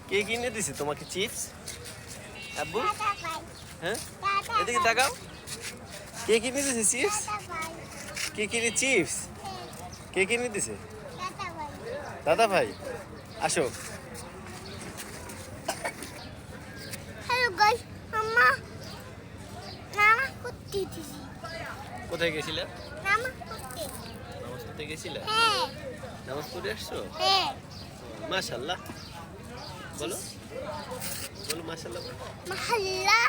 কে কিনে দিছে তোমাকে চিপস? আব্বু? হ্যাঁ, এদিকে তাকাও। কে কিনে দিছে চিপস? কে কিনে চিপস? কে কিনে দিছে? দাদা ভাই, আসো। হ্যালো গাইস, মামা নামা করতে দিছি। কোথায় গেছিলে? নামা করতে। নামাজ পড়তে গেছিলে? হ্যাঁ। নামাজ পড়ে আসছো? হ্যাঁ। মাশাআল্লাহ। বলো, বলো মাশাআল্লাহ। মাশাআল্লাহ।